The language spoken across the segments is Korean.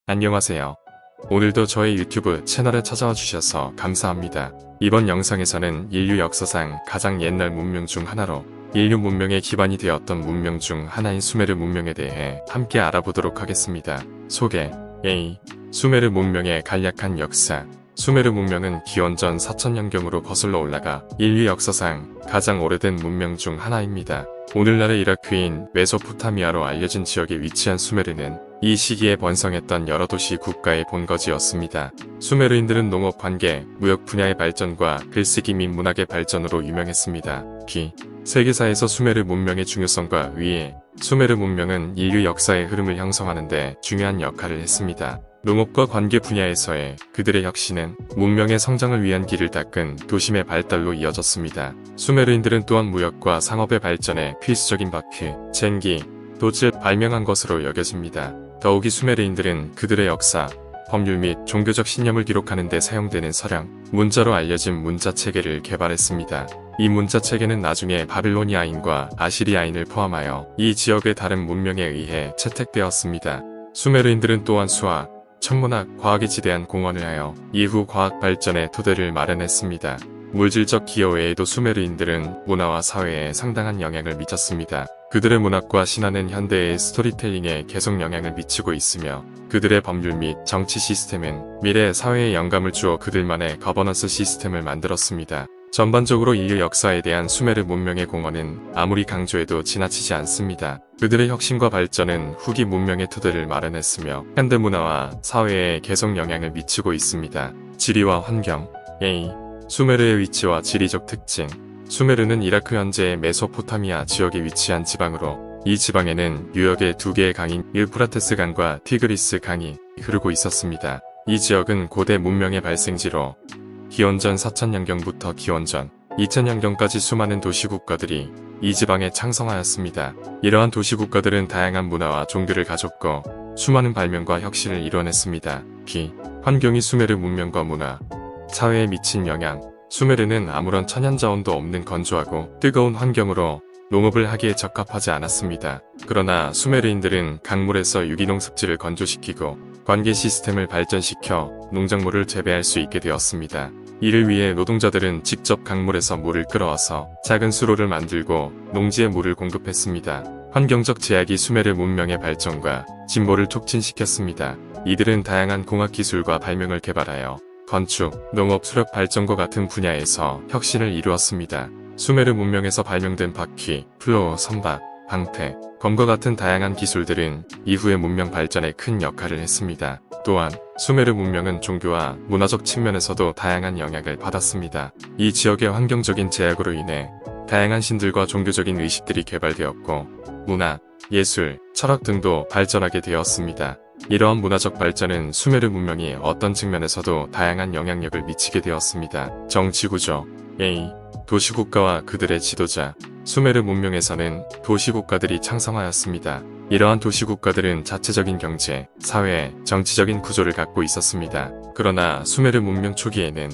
안녕하세요. 오늘도 저의 유튜브 채널에 찾아와 주셔서 감사합니다. 이번 영상에서는 인류 역사상 가장 옛날 문명 중 하나로 인류 문명의 기반이 되었던 문명 중 하나인 수메르 문명에 대해 함께 알아보도록 하겠습니다. 소개 A. 수메르 문명의 간략한 역사. 수메르 문명은 기원전 4000년경으로 거슬러 올라가 인류 역사상 가장 오래된 문명 중 하나입니다. 오늘날의 이라크인 메소포타미아로 알려진 지역에 위치한 수메르는 이 시기에 번성했던 여러 도시 국가의 본거지였습니다. 수메르인들은 농업, 관계, 무역 분야의 발전과 글쓰기 및 문학의 발전으로 유명했습니다. B. 세계사에서 수메르 문명의 중요성과 위에 수메르 문명은 인류 역사의 흐름을 형성하는 데 중요한 역할을 했습니다. 농업과 관계 분야에서의 그들의 혁신은 문명의 성장을 위한 길을 닦은 도심의 발달로 이어졌습니다. 수메르인들은 또한 무역과 상업의 발전에 필수적인 바퀴, 쟁기, 돛을 발명한 것으로 여겨집니다. 더욱이 수메르인들은 그들의 역사, 법률 및 종교적 신념을 기록하는 데 사용되는 서량, 문자로 알려진 문자체계를 개발했습니다. 이 문자체계는 나중에 바빌로니아인과 아시리아인을 포함하여 이 지역의 다른 문명에 의해 채택되었습니다. 수메르인들은 또한 수학, 천문학, 과학에 지대한 공헌을 하여 이후 과학 발전의 토대를 마련했습니다. 물질적 기여 외에도 수메르인들은 문화와 사회에 상당한 영향을 미쳤습니다. 그들의 문학과 신화는 현대의 스토리텔링에 계속 영향을 미치고 있으며 그들의 법률 및 정치 시스템은 미래 사회에 영감을 주어 그들만의 거버넌스 시스템을 만들었습니다. 전반적으로 인류 역사에 대한 수메르 문명의 공헌은 아무리 강조해도 지나치지 않습니다. 그들의 혁신과 발전은 후기 문명의 토대를 마련했으며 현대 문화와 사회에 계속 영향을 미치고 있습니다. 지리와 환경 A. 수메르의 위치와 지리적 특징. 수메르는 이라크 현재의 메소포타미아 지역에 위치한 지방으로 이 지방에는 유역의 두 개의 강인 유프라테스 강과 티그리스 강이 흐르고 있었습니다. 이 지역은 고대 문명의 발생지로 기원전 4000년경부터 기원전 2000년경까지 수많은 도시국가들이 이 지방에 창성하였습니다. 이러한 도시국가들은 다양한 문화와 종교를 가졌고 수많은 발명과 혁신을 이뤄냈습니다. B. 환경이 수메르 문명과 문화, 사회에 미친 영향. 수메르는 아무런 천연자원도 없는 건조하고 뜨거운 환경으로 농업을 하기에 적합하지 않았습니다. 그러나 수메르인들은 강물에서 유기농 습지를 건조시키고 관계 시스템을 발전시켜 농작물을 재배할 수 있게 되었습니다. 이를 위해 노동자들은 직접 강물에서 물을 끌어와서 작은 수로를 만들고 농지에 물을 공급했습니다. 환경적 제약이 수메르 문명의 발전과 진보를 촉진시켰습니다. 이들은 다양한 공학기술과 발명을 개발하여 건축, 농업, 수력 발전과 같은 분야에서 혁신을 이루었습니다. 수메르 문명에서 발명된 바퀴, 플로우, 선박, 방패, 검과 같은 다양한 기술들은 이후의 문명 발전에 큰 역할을 했습니다. 또한 수메르 문명은 종교와 문화적 측면에서도 다양한 영향을 받았습니다. 이 지역의 환경적인 제약으로 인해 다양한 신들과 종교적인 의식들이 개발되었고 문화, 예술, 철학 등도 발전하게 되었습니다. 이러한 문화적 발전은 수메르 문명이 어떤 측면에서도 다양한 영향력을 미치게 되었습니다. 정치구조 A. 도시국가와 그들의 지도자. 수메르 문명에서는 도시국가들이 창성하였습니다. 이러한 도시국가들은 자체적인 경제, 사회, 정치적인 구조를 갖고 있었습니다. 그러나 수메르 문명 초기에는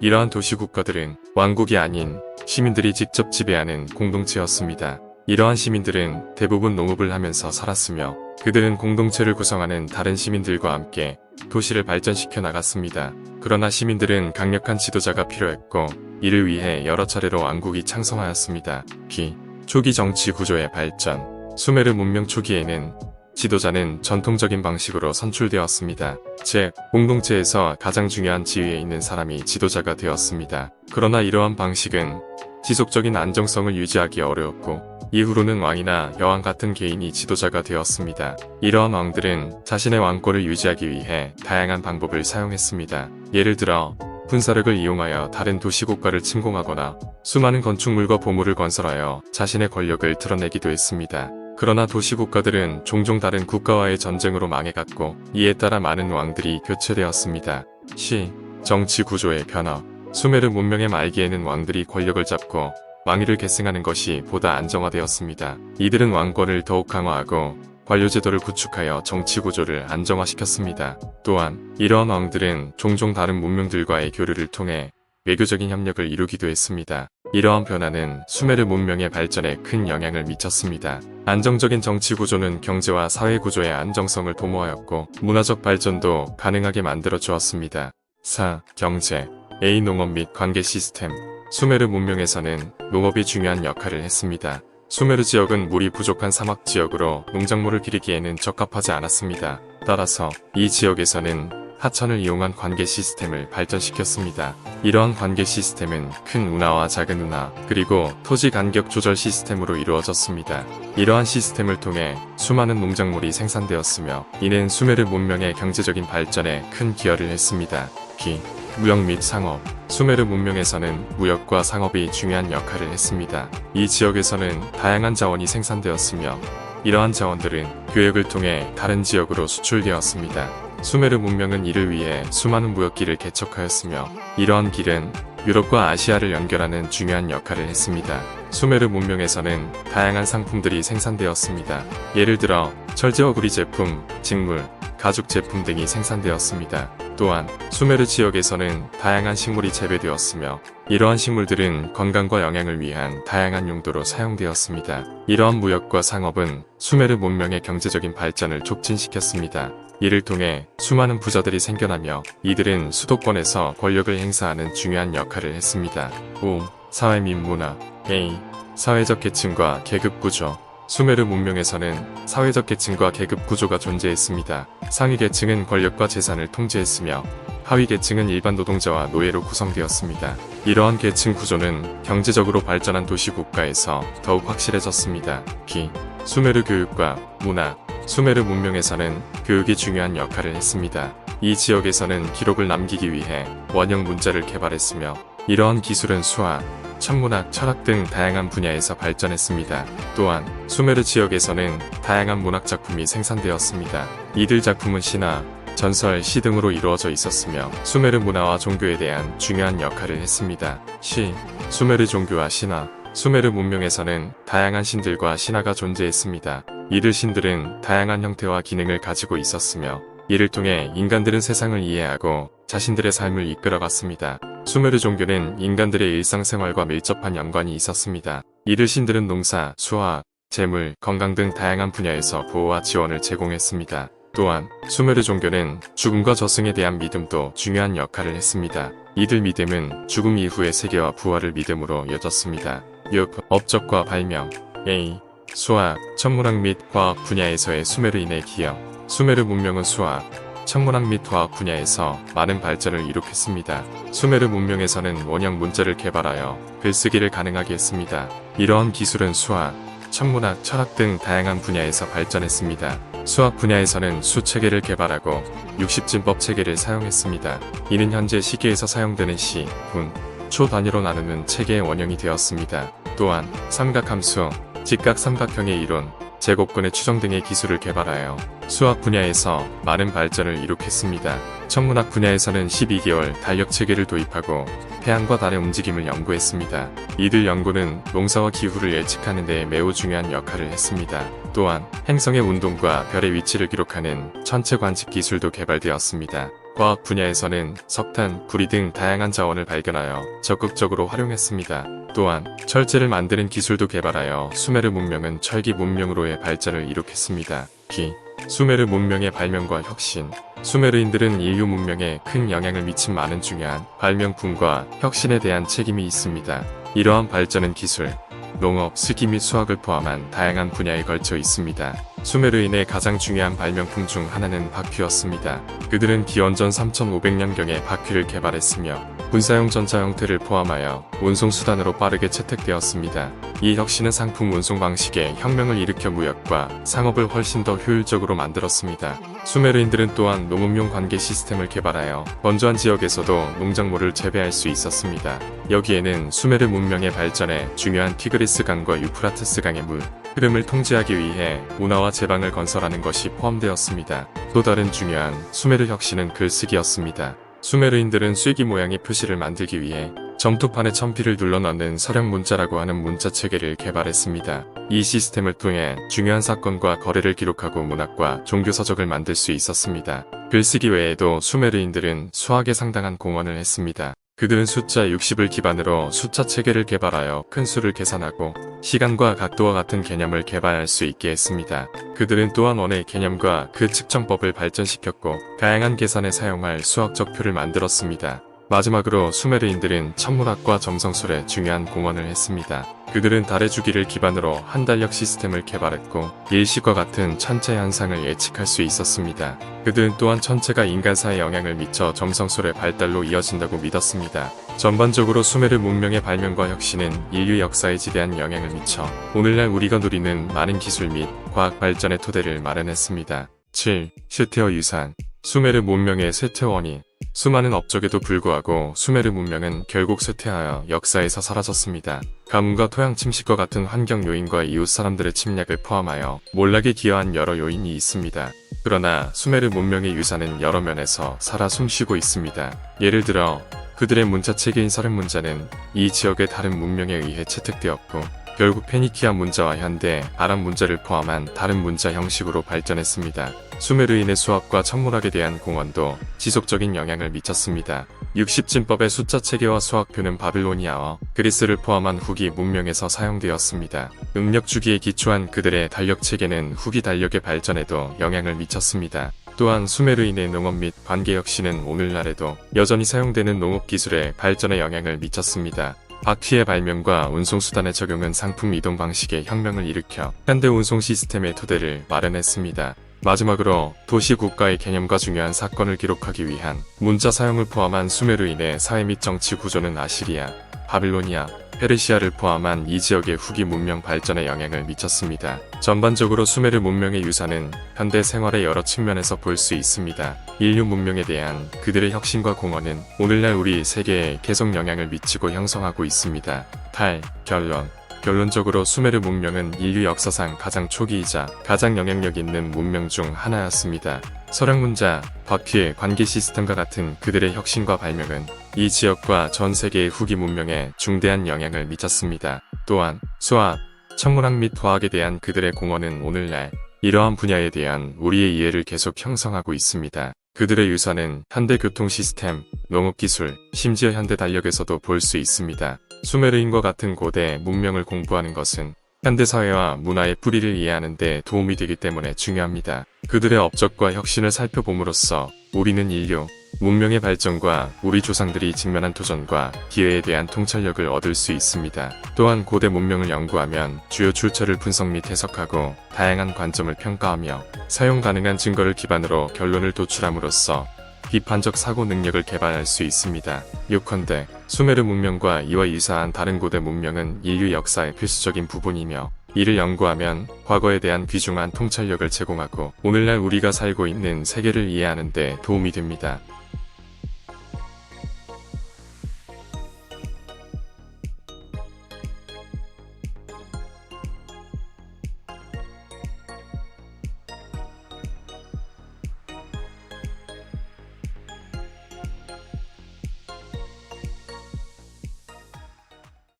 이러한 도시국가들은 왕국이 아닌 시민들이 직접 지배하는 공동체였습니다. 이러한 시민들은 대부분 농업을 하면서 살았으며 그들은 공동체를 구성하는 다른 시민들과 함께 도시를 발전시켜 나갔습니다. 그러나 시민들은 강력한 지도자가 필요했고 이를 위해 여러 차례로 왕국이 창성하였습니다. B. 초기 정치 구조의 발전. 수메르 문명 초기에는 지도자는 전통적인 방식으로 선출되었습니다. 즉, 공동체에서 가장 중요한 지위에 있는 사람이 지도자가 되었습니다. 그러나 이러한 방식은 지속적인 안정성을 유지하기 어려웠고 이후로는 왕이나 여왕 같은 개인이 지도자가 되었습니다. 이러한 왕들은 자신의 왕권을 유지하기 위해 다양한 방법을 사용했습니다. 예를 들어 군사력을 이용하여 다른 도시국가를 침공하거나 수많은 건축물과 보물을 건설하여 자신의 권력을 드러내기도 했습니다. 그러나 도시국가들은 종종 다른 국가와의 전쟁으로 망해갔고 이에 따라 많은 왕들이 교체되었습니다. C. 정치 구조의 변화. 수메르 문명의 말기에는 왕들이 권력을 잡고 왕위를 계승하는 것이 보다 안정화되었습니다. 이들은 왕권을 더욱 강화하고 관료제도를 구축하여 정치 구조를 안정화시켰습니다. 또한 이러한 왕들은 종종 다른 문명들과의 교류를 통해 외교적인 협력을 이루기도 했습니다. 이러한 변화는 수메르 문명의 발전에 큰 영향을 미쳤습니다. 안정적인 정치 구조는 경제와 사회 구조의 안정성을 도모하였고 문화적 발전도 가능하게 만들어 주었습니다. 4. 경제, A. 농업 및 관계 시스템. 수메르 문명에서는 농업이 중요한 역할을 했습니다. 수메르 지역은 물이 부족한 사막 지역으로 농작물을 기르기에는 적합하지 않았습니다. 따라서 이 지역에서는 하천을 이용한 관계 시스템을 발전시켰습니다. 이러한 관계 시스템은 큰 운하와 작은 운하, 그리고 토지 간격 조절 시스템으로 이루어졌습니다. 이러한 시스템을 통해 수많은 농작물이 생산되었으며 이는 수메르 문명의 경제적인 발전에 큰 기여를 했습니다. 기, 무역 및 상업. 수메르 문명에서는 무역과 상업이 중요한 역할을 했습니다. 이 지역에서는 다양한 자원이 생산되었으며 이러한 자원들은 교역을 통해 다른 지역으로 수출되었습니다. 수메르 문명은 이를 위해 수많은 무역길을 개척하였으며 이러한 길은 유럽과 아시아를 연결하는 중요한 역할을 했습니다. 수메르 문명에서는 다양한 상품들이 생산되었습니다. 예를 들어 철제와 구리 제품, 직물, 가죽 제품 등이 생산되었습니다. 또한 수메르 지역에서는 다양한 식물이 재배되었으며 이러한 식물들은 건강과 영양을 위한 다양한 용도로 사용되었습니다. 이러한 무역과 상업은 수메르 문명의 경제적인 발전을 촉진시켰습니다. 이를 통해 수많은 부자들이 생겨나며 이들은 수도권에서 권력을 행사하는 중요한 역할을 했습니다. 5. 사회 및 문화. A. 사회적 계층과 계급 구조. 수메르 문명에서는 사회적 계층과 계급 구조가 존재했습니다. 상위 계층은 권력과 재산을 통제했으며 하위 계층은 일반 노동자와 노예로 구성되었습니다. 이러한 계층 구조는 경제적으로 발전한 도시 국가에서 더욱 확실해졌습니다. 기, 수메르 교육과 문화. 수메르 문명에서는 교육이 중요한 역할을 했습니다. 이 지역에서는 기록을 남기기 위해 원형 문자를 개발했으며 이러한 기술은 수학, 천문학, 철학 등 다양한 분야에서 발전했습니다. 또한 수메르 지역에서는 다양한 문학 작품이 생산되었습니다. 이들 작품은 신화, 전설, 시 등으로 이루어져 있었으며 수메르 문화와 종교에 대한 중요한 역할을 했습니다. 시, 수메르 종교와 신화. 수메르 문명에서는 다양한 신들과 신화가 존재했습니다. 이들 신들은 다양한 형태와 기능을 가지고 있었으며 이를 통해 인간들은 세상을 이해하고 자신들의 삶을 이끌어갔습니다. 수메르 종교는 인간들의 일상생활과 밀접한 연관이 있었습니다. 이들 신들은 농사, 수학, 재물, 건강 등 다양한 분야에서 보호와 지원을 제공했습니다. 또한 수메르 종교는 죽음과 저승에 대한 믿음도 중요한 역할을 했습니다. 이들 믿음은 죽음 이후의 세계와 부활을 믿음으로 여겼습니다. 6. 업적과 발명. A. 수학, 천문학 및 과학 분야에서의 수메르인의 기여. 수메르 문명은 수학, 천문학 및 과학 분야에서 많은 발전을 이룩했습니다. 수메르 문명에서는 원형 문자를 개발하여 글쓰기를 가능하게 했습니다. 이러한 기술은 수학, 천문학, 철학 등 다양한 분야에서 발전했습니다. 수학 분야에서는 수체계를 개발하고 60진법 체계를 사용했습니다. 이는 현재 시계에서 사용되는 시, 분, 초 단위로 나누는 체계의 원형이 되었습니다. 또한 삼각함수, 직각삼각형의 이론, 제곱근의 추정 등의 기술을 개발하여 수학 분야에서 많은 발전을 이룩했습니다. 천문학 분야에서는 12개월 달력체계를 도입하고 태양과 달의 움직임을 연구했습니다. 이들 연구는 농사와 기후를 예측하는 데 매우 중요한 역할을 했습니다. 또한 행성의 운동과 별의 위치를 기록하는 천체 관측 기술도 개발되었습니다. 과학 분야에서는 석탄, 구리 등 다양한 자원을 발견하여 적극적으로 활용했습니다. 또한 철제를 만드는 기술도 개발하여 수메르 문명은 철기 문명으로의 발전을 이룩했습니다. 기, 수메르 문명의 발명과 혁신. 수메르인들은 인류 문명에 큰 영향을 미친 많은 중요한 발명품과 혁신에 대한 책임이 있습니다. 이러한 발전은 기술, 농업, 수기 및 수학을 포함한 다양한 분야에 걸쳐 있습니다. 수메르인의 가장 중요한 발명품 중 하나는 바퀴였습니다. 그들은 기원전 3500년경에 바퀴를 개발했으며 군사용 전차 형태를 포함하여 운송수단으로 빠르게 채택되었습니다. 이 혁신은 상품 운송 방식에 혁명을 일으켜 무역과 상업을 훨씬 더 효율적으로 만들었습니다. 수메르인들은 또한 농업용 관계 시스템을 개발하여 건조한 지역에서도 농작물을 재배할 수 있었습니다. 여기에는 수메르 문명의 발전에 중요한 티그리스 강과 유프라테스 강의 물 흐름을 통제하기 위해 운하와 제방을 건설하는 것이 포함되었습니다. 또 다른 중요한 수메르 혁신은 글쓰기였습니다. 수메르인들은 쐐기 모양의 표시를 만들기 위해 점토판에 천필을 눌러넣는 서령 문자라고 하는 문자 체계를 개발했습니다. 이 시스템을 통해 중요한 사건과 거래를 기록하고 문학과 종교 서적을 만들 수 있었습니다. 글쓰기 외에도 수메르인들은 수학에 상당한 공헌을 했습니다. 그들은 숫자 60을 기반으로 숫자 체계를 개발하여 큰 수를 계산하고 시간과 각도와 같은 개념을 개발할 수 있게 했습니다. 그들은 또한 원의 개념과 그 측정법을 발전시켰고 다양한 계산에 사용할 수학적 표를 만들었습니다. 마지막으로 수메르인들은 천문학과 점성술에 중요한 공헌을 했습니다. 그들은 달의 주기를 기반으로 한달력 시스템을 개발했고 일식과 같은 천체 현상을 예측할 수 있었습니다. 그들은 또한 천체가 인간사에 영향을 미쳐 점성술의 발달로 이어진다고 믿었습니다. 전반적으로 수메르 문명의 발명과 혁신은 인류 역사에 지대한 영향을 미쳐 오늘날 우리가 누리는 많은 기술 및 과학 발전의 토대를 마련했습니다. 7. 쇠퇴어 유산. 수메르 문명의 쇠퇴원이 수많은 업적에도 불구하고 수메르 문명은 결국 쇠퇴하여 역사에서 사라졌습니다. 가뭄과 토양 침식과 같은 환경 요인과 이웃 사람들의 침략을 포함하여 몰락에 기여한 여러 요인이 있습니다. 그러나 수메르 문명의 유산은 여러 면에서 살아 숨쉬고 있습니다. 예를 들어 그들의 문자 체계인 서른 문자는 이 지역의 다른 문명에 의해 채택되었고 결국 페니키아 문자와 현대 아랍 문자를 포함한 다른 문자 형식으로 발전했습니다. 수메르인의 수학과 천문학에 대한 공헌도 지속적인 영향을 미쳤습니다. 60진법의 숫자 체계와 수학표는 바빌로니아와 그리스를 포함한 후기 문명에서 사용되었습니다. 응력 주기에 기초한 그들의 달력 체계는 후기 달력의 발전에도 영향을 미쳤습니다. 또한 수메르인의 농업 및 관계 혁신은 오늘날에도 여전히 사용되는 농업 기술의 발전에 영향을 미쳤습니다. 바퀴의 발명과 운송수단의 적용은 상품 이동 방식의 혁명을 일으켜 현대 운송 시스템의 토대를 마련했습니다. 마지막으로 도시 국가의 개념과 중요한 사건을 기록하기 위한 문자 사용을 포함한 수메르인의 사회 및 정치 구조는 아시리아, 바빌로니아, 페르시아를 포함한 이 지역의 후기 문명 발전에 영향을 미쳤습니다. 전반적으로 수메르 문명의 유산은 현대 생활의 여러 측면에서 볼 수 있습니다. 인류 문명에 대한 그들의 혁신과 공헌은 오늘날 우리 세계에 계속 영향을 미치고 형성하고 있습니다. 8. 결론. 결론적으로 수메르 문명은 인류 역사상 가장 초기이자 가장 영향력 있는 문명 중 하나였습니다. 서량문자, 바퀴, 관계 시스템과 같은 그들의 혁신과 발명은 이 지역과 전 세계의 후기 문명에 중대한 영향을 미쳤습니다. 또한 수학, 천문학 및 화학에 대한 그들의 공헌은 오늘날 이러한 분야에 대한 우리의 이해를 계속 형성하고 있습니다. 그들의 유산은 현대 교통 시스템, 농업 기술, 심지어 현대 달력에서도 볼 수 있습니다. 수메르인과 같은 고대 문명을 공부하는 것은 현대 사회와 문화의 뿌리를 이해하는 데 도움이 되기 때문에 중요합니다. 그들의 업적과 혁신을 살펴봄으로써 우리는 인류, 문명의 발전과 우리 조상들이 직면한 도전과 기회에 대한 통찰력을 얻을 수 있습니다. 또한 고대 문명을 연구하면 주요 출처를 분석 및 해석하고 다양한 관점을 평가하며 사용 가능한 증거를 기반으로 결론을 도출함으로써 비판적 사고 능력을 개발할 수 있습니다. 요컨대 수메르 문명과 이와 유사한 다른 고대 문명은 인류 역사의 필수적인 부분이며 이를 연구하면 과거에 대한 귀중한 통찰력을 제공하고 오늘날 우리가 살고 있는 세계를 이해하는 데 도움이 됩니다.